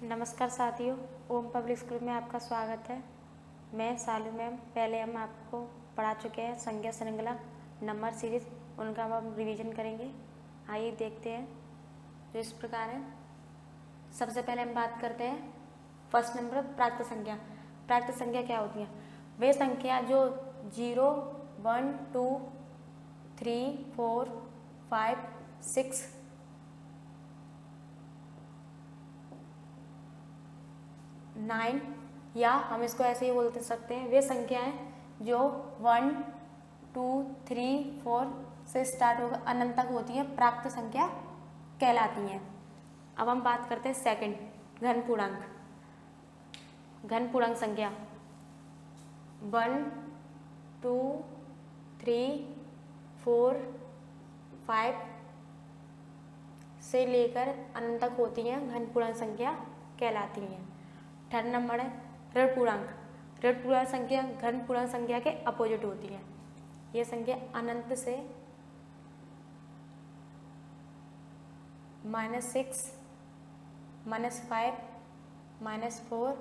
नमस्कार साथियों, ओम public school में आपका स्वागत है। मैं सालू मैम। पहले हम आपको पढ़ा चुके हैं संज्ञा श्रृंखला नंबर सीरीज, उनका हम रिवीजन करेंगे। आइए देखते हैं। तो इस प्रकार है। सबसे पहले हम बात करते हैं फर्स्ट नंबर प्राकृत संख्या। प्राकृत संख्या क्या होती है? वे संख्या जो 0, 1, 2, 3, 4, 5, 6, 9 या हम इसको ऐसे ही बोलते सकते हैं, वे संख्याएं जो 1, 2, 3, 4 से स्टार्ट होकर अनंत तक होती हैं, प्राकृत संख्या कहलाती हैं। अब हम बात करते हैं सेकंड घन पूर्णांक। घन पूर्णांक संख्या 1, 2, 3, 4, 5 से लेकर अनंत तक होती हैं, घन पूर्णांक संख्या कहलाती हैं। थर्ड नंबर है ऋण पूर्णांक। ऋण पूर्णांक संख्या घन पूर्णांक संख्या के अपोजिट होती है। ये संख्या अनंत से -6, -5, -4,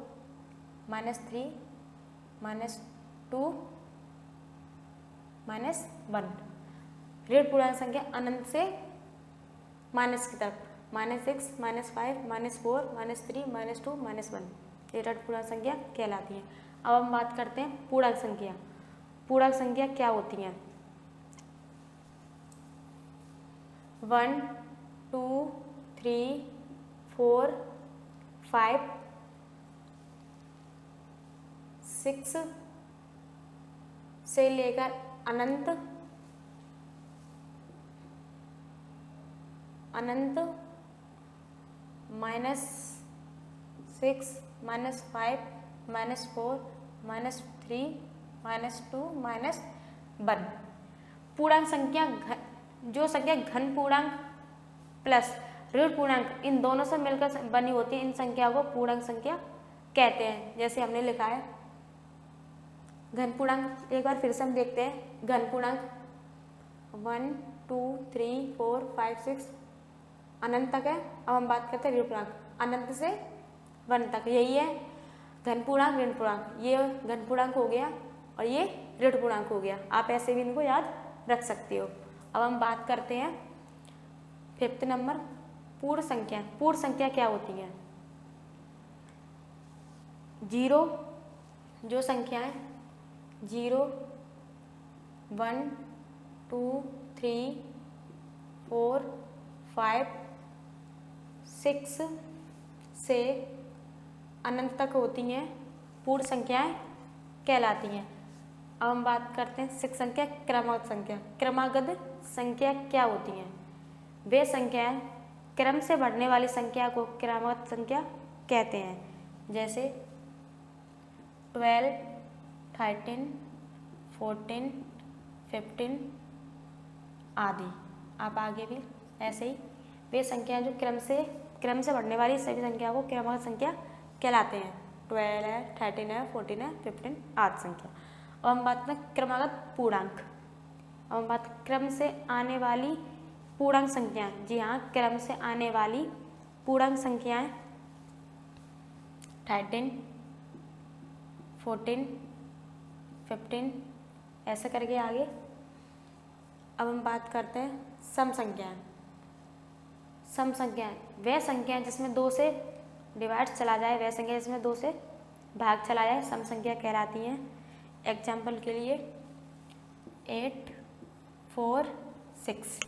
-3, -2, -1। ऋण पूर्णांक संख्या अनंत से माइनस की तरफ -6, -5, -4, -3, -2, -1 ये ऋण पूर्णांक संख्या कहलाती है। अब हम बात करते हैं पूर्णांक संख्या। पूर्णांक संख्या क्या होती हैं? 1, 2, 3, 4, 5, 6 से लेकर अनंत -6, -5, -4, -3, -2, -1। पूर्णांक संख्या जो संख्या घन पूर्णांक प्लस ऋण पूर्णांक इन दोनों से मिलकर बनी होती है, इन संख्या को पूर्णांक संख्या कहते हैं। जैसे हमने लिखा है घन पूर्णांक, एक बार फिर से हम देखते हैं। घन पूर्णांक 1, 2, 3, 4, 5, 6 अनंत तक है। अब हम बात करते हैं ऋण पूर्णांक अनंत से 1 तक। यही है घन पूर्णांक ऋण पूर्णांक। ये घन पूर्णांक हो गया और ये ऋण पूर्णांक हो गया। आप ऐसे भी इनको याद रख सकते हो। अब हम बात करते हैं फिफ्थ नंबर पूर्ण संख्या। पूर्ण संख्या क्या होती है? 0 जो संख्याएं 0, 1, 2, 3, 4, 5, 6 से अनंत तक होती हैं, पूर्ण संख्याएं कहलाती हैं। अब हम बात करते हैं सिक्स संख्या क्रमागत संख्या। क्रमागत संख्या क्या होती हैं? वे संख्याएं क्रम से बढ़ने वाली संख्या को क्रमागत संख्या कहते हैं। जैसे 12, 13, 14, 15 आदि। आप आगे भी ऐसे ही वे संख्याएं जो क्रम से बढ़ने वाली सभी संख्याओं को क्रमागत संख्या कहलाते हैं। 12 है, 13 है, 14 है, 15 आदि संख्या। अब हम बात करें क्रमागत पूर्णांक। अब हम बात क्रम से आने वाली पूर्णांक संख्याएं। जी हाँ, क्रम से आने वाली पूर्णांक संख्याएं 13, 14, 15 ऐसे करके आगे। अब हम बात करते हैं सम संख्याएं। सम संख्याएं वह संख्याएं जिसमें 2 से डिवाइड चला जाए, वह संख्या जिसमें 2 से भाग चला जाए, सम संख्या कहलाती हैं। एग्जाम्पल के लिए 8, 4, 6।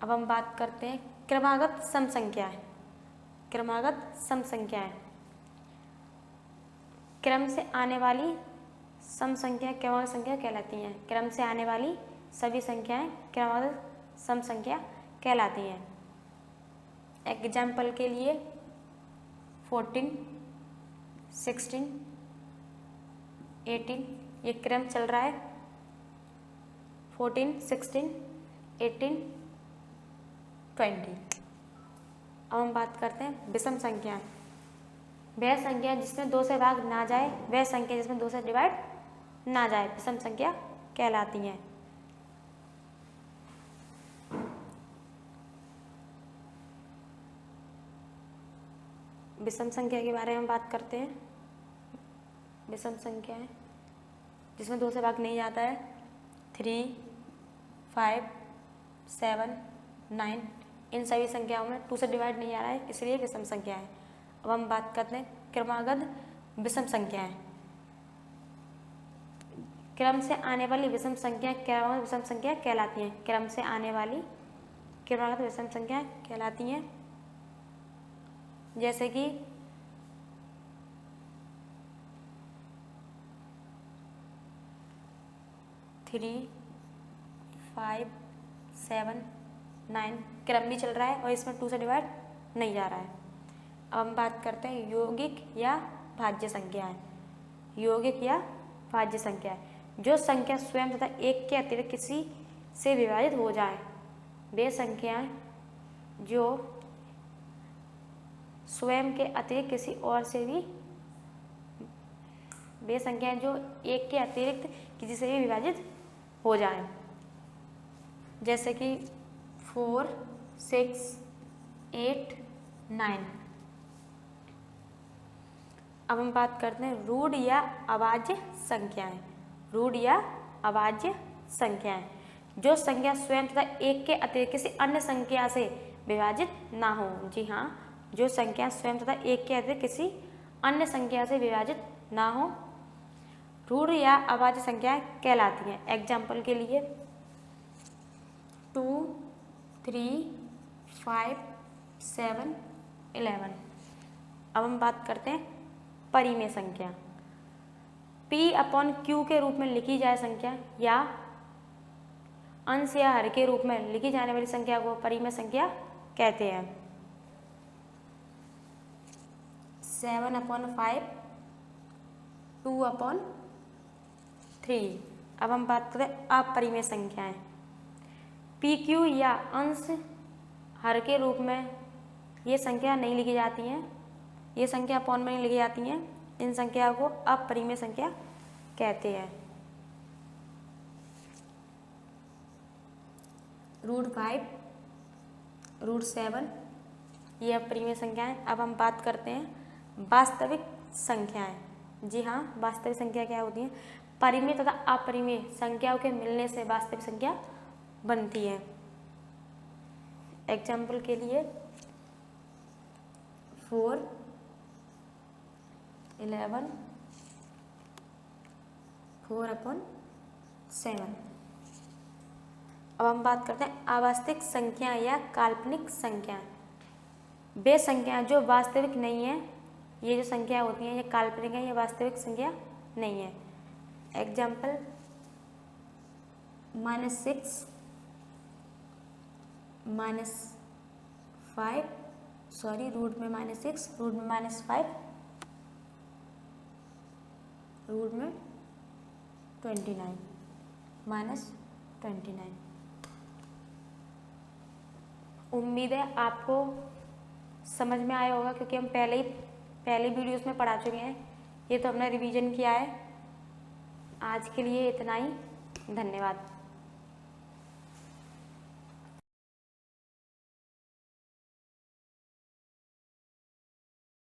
अब हम बात करते हैं क्रमागत सम संख्याएं। क्रमागत सम संख्याएं क्रम से आने वाली सम संख्या क्रमागत संख्या कहलाती हैं। क्रम से आने वाली सभी संख्याएं क्रमागत सम संख्या कहलाती हैं। एग्जाम्पल के लिए 14, 16, 18 ये क्रम चल रहा है। 14, 16, 18, 20। अब हम बात करते हैं विषम संख्याएं। वह संख्या जिसमें 2 से भाग ना जाए, वह संख्या जिसमें 2 से डिवाइड ना जाए, विषम संख्या कहलाती हैं। विषम संख्या के बारे में बात करते हैं। विषम संख्या है जिसमें 2 से भाग नहीं जाता है। 3, 5, 7, 9 इन सभी संख्याओं में 2 से डिवाइड नहीं आ रहा है, इसलिए विषम संख्या है। अब हम बात करते हैं क्रमागत विषम संख्याएं। क्रम से आने वाली विषम संख्या क्रमागत विषम संख्या कहलाती हैं। क्रम से आने वाली क्रमागत विषम संख्या कहलाती हैं। जैसे कि 3, 5, 7, 9 क्रम भी चल रहा है और इसमें 2 से डिवाइड नहीं जा रहा है। अब हम बात करते हैं यौगिक या भाज्य संख्याएं। यौगिक या भाज्य संख्या जो संख्या स्वयं तथा एक के अतिरिक्त किसी से विभाजित हो जाए। वे संख्याएं जो स्वयं के अतिरिक्त किसी और से भी वे संख्याएं जो एक के अतिरिक्त किसी से भी विभाजित हो जाए। जैसे कि 4, 6, 8, 9। अब हम बात करते हैं रूढ़ या अभाज्य संख्याएं। रूढ़ या अभाज्य संख्याएं जो संख्या स्वयं तथा एक के अतिरिक्त किसी अन्य संख्या से विभाजित ना हो। जी हाँ, जो संख्या स्वयं तथा एक के अतिरिक्त किसी अन्य संख्या से विभाजित ना हो, रूढ़ या अभाज्य संख्याएं कहलाती हैं। एग्जाम्पल के लिए 2, 3, 5, 7, 11। अब हम बात करते हैं परिमेय संख्या। P/Q के रूप में लिखी जाए संख्या या अंश या हर के रूप में लिखी जाने वाली संख्या को परिमेय संख्या कहते हैं। 7/5, 2/3। अब हम बात करते हैं अपरिमेय संख्याएं। PQ या अंश हर के रूप में ये संख्या नहीं लिखी जाती हैं, ये संख्या अपॉन में नहीं लिखी जाती हैं। इन संख्या को अपरिमेय संख्या कहते हैं। √5, √7 ये अपरिमेय संख्याएं। अब हम बात करते हैं वास्तविक संख्याएं। जी हाँ, वास्तविक संख्या क्या होती है? परिमेय तथा अपरिमेय संख्याओं के मिलने से वास्तविक संख्या बनती है। एग्जाम्पल के लिए 4, 11, 4/7। अब हम बात करते हैं अवास्तविक संख्या या काल्पनिक संख्याएं। वे संख्याएं जो वास्तविक नहीं है, ये जो संख्या होती हैं ये काल्पनिक है, ये वास्तविक संख्या नहीं है। एग्जाम्पल -6, -5, सॉरी रूट में -6, रूट में -5, रूट में 29, -29। उम्मीद है आपको समझ में आया होगा, क्योंकि हम पहले वीडियोस में पढ़ा चुके हैं। ये तो हमने रिवीजन किया है। आज के लिए इतना ही। धन्यवाद।